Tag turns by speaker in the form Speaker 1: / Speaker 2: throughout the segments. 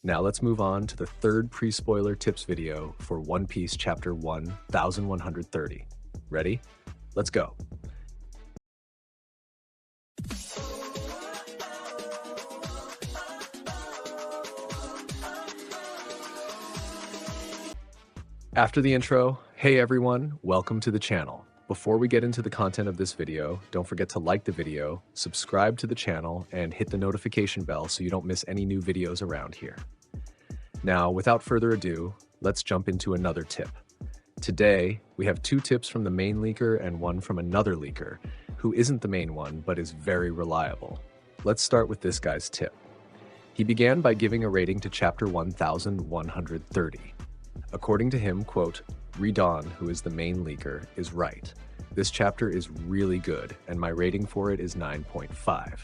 Speaker 1: Now let's move on to the third pre-spoiler tips video for One Piece Chapter 1130. Ready? Let's go. After the intro, hey everyone, welcome to the channel. Before we get into the content of this video, don't forget to like the video, subscribe to the channel, and hit the notification bell so you don't miss any new videos around here. Now, without further ado, let's jump into another tip. Today, we have two tips from the main leaker and one from another leaker, who isn't the main one but is very reliable. Let's start with this guy's tip. He began by giving a rating to chapter 1130. According to him, quote, Redon, who is the main leaker, is right. This chapter is really good, and my rating for it is 9.5.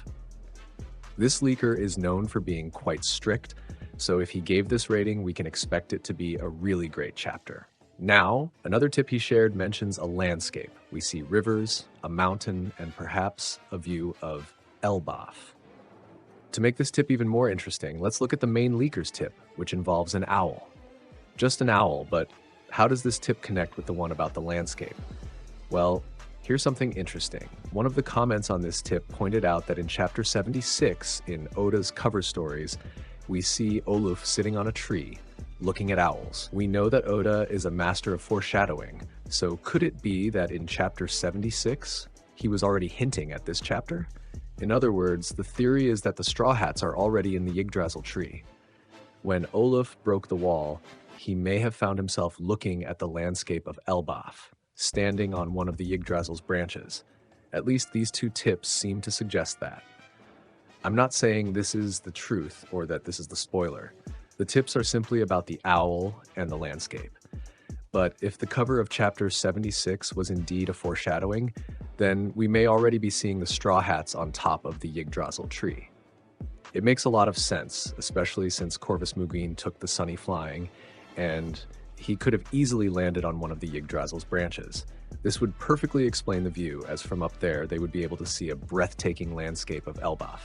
Speaker 1: This leaker is known for being quite strict, so if he gave this rating, we can expect it to be a really great chapter. Now, another tip he shared mentions a landscape. We see rivers, a mountain, and perhaps a view of Elbaf. To make this tip even more interesting, let's look at the main leaker's tip, which involves an owl. Just an owl, but how does this tip connect with the one about the landscape? Well, here's something interesting. One of the comments on this tip pointed out that in chapter 76 in Oda's cover stories, we see Olaf sitting on a tree, looking at owls. We know that Oda is a master of foreshadowing, so could it be that in chapter 76, he was already hinting at this chapter? In other words, the theory is that the Straw Hats are already in the Yggdrasil tree. When Olaf broke the wall, he may have found himself looking at the landscape of Elbaf, standing on one of the Yggdrasil's branches. At least these two tips seem to suggest that. I'm not saying this is the truth or that this is the spoiler. The tips are simply about the owl and the landscape. But if the cover of chapter 76 was indeed a foreshadowing, then we may already be seeing the Straw Hats on top of the Yggdrasil tree. It makes a lot of sense, especially since Corvus Mugin took the Sunny flying, and he could have easily landed on one of the Yggdrasil's branches. This would perfectly explain the view, as from up there they would be able to see a breathtaking landscape of Elbaf.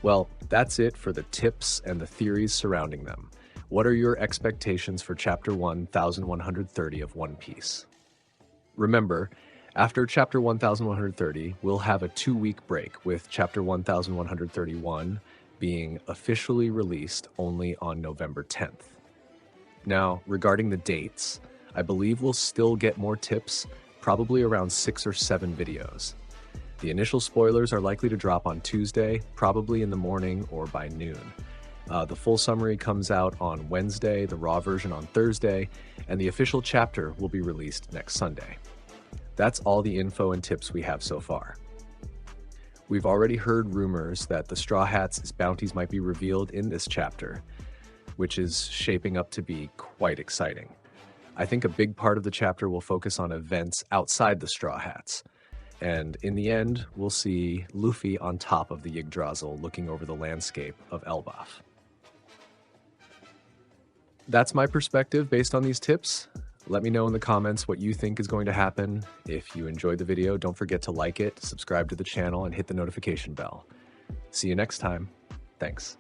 Speaker 1: Well, that's it for the tips and the theories surrounding them. What are your expectations for chapter 1130 of One Piece? Remember, after chapter 1130, we'll have a 2-week break, with chapter 1131 being officially released only on November 10th. Now, regarding the dates, I believe we'll still get more tips, probably around 6 or 7 videos. The initial spoilers are likely to drop on Tuesday, probably in the morning or by noon. The full summary comes out on Wednesday, the raw version on Thursday, and the official chapter will be released next Sunday. That's all the info and tips we have so far. We've already heard rumors that the Straw Hats' bounties might be revealed in this chapter, which is shaping up to be quite exciting. I think a big part of the chapter will focus on events outside the Straw Hats. And in the end, we'll see Luffy on top of the Yggdrasil looking over the landscape of Elbaf. That's my perspective based on these tips. Let me know in the comments what you think is going to happen. If you enjoyed the video, don't forget to like it, subscribe to the channel, and hit the notification bell. See you next time. Thanks.